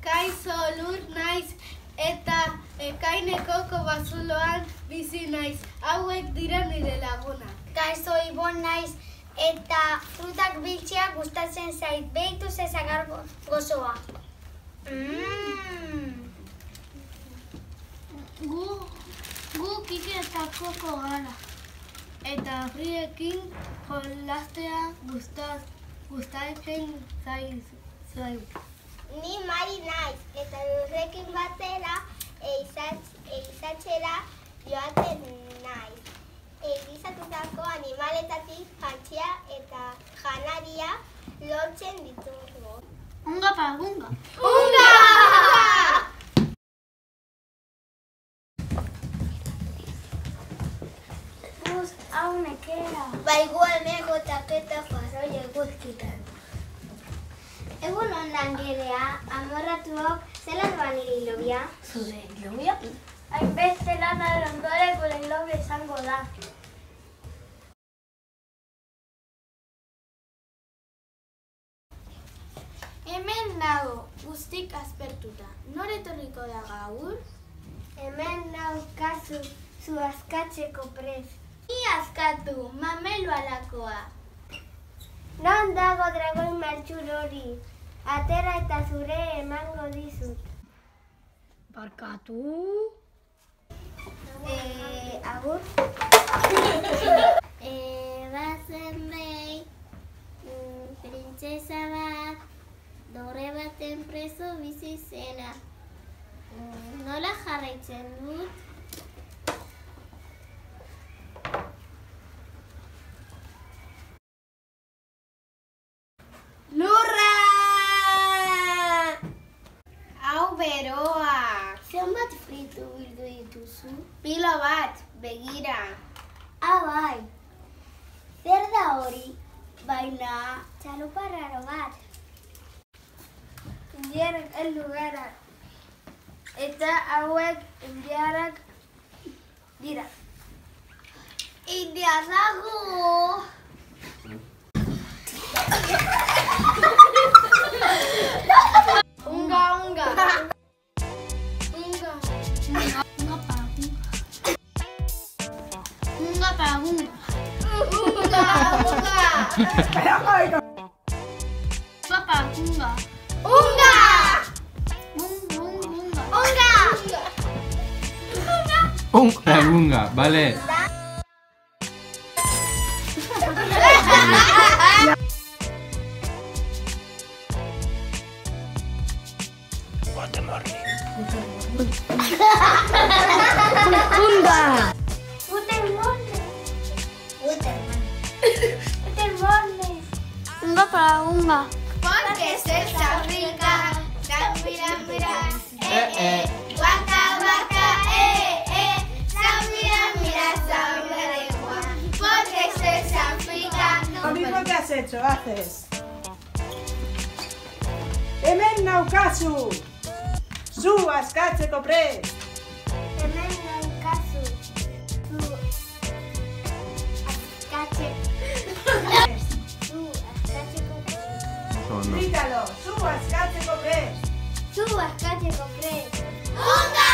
Kaixo Lur naiz eta ekaineko kobazuloan bizi naiz. Hauek dira nire lagunak. Kaixo Ibon naiz eta frutak biltzea gustatzen zait. Behitu zezagar gozoa. Gu Kiki eta Koko gara. Eta friekin jolastea gustatzen zaigu. Ni Mari naiz eta lurrekin batera ehizatzera joaten naiz. Ehizatzeko animaletatik jantzia eta janaria lortzen ditugu. Unga pa gunga! Unga! Hau nekera. Baiguaneko taketa fasoia guztitan. Egun ondan gerea, amorratuok zelan doan nire hilobia? Zure hilobia? Hainbeste lanaren ondoren gure hilobia izango da. Hemen nago, guztik aspertuta. Nor etorriko da gaur? Hemen naukazu zu askatzeko prez. Ni askatu, mamelu alakoa. Non dago dragoi maltxur hori? Atera eta zure emango dizut. Barkatu. Agur? Bazen behi, printzesa bat, dorre baten preso bizi zena. Nola jarraitzen dut? Lurra! Hau beroak. Zenbat fritu bildu dituzu? Pilo bat, begira. Bai, zer da hori? Baina, Txaluparraro bat. indiarrak heldu gara. Eta hauek indiarrak dira. Indiarrago! Unga. Unga pa unga. Unga pa unga. Papa unga. Unga! Unga. Unga, vale. Unga para unga. Porque se fabrica, mira, waka waka, mira, lengua. Porque se fabrica. Lo mismo que has hecho, haces. Hemen naukazu, zu askatzeko prest. Hemen naukazu zu askatzeko prez. Grítalo, zu askatzeko prest. Zu askatzeko prez. Unga!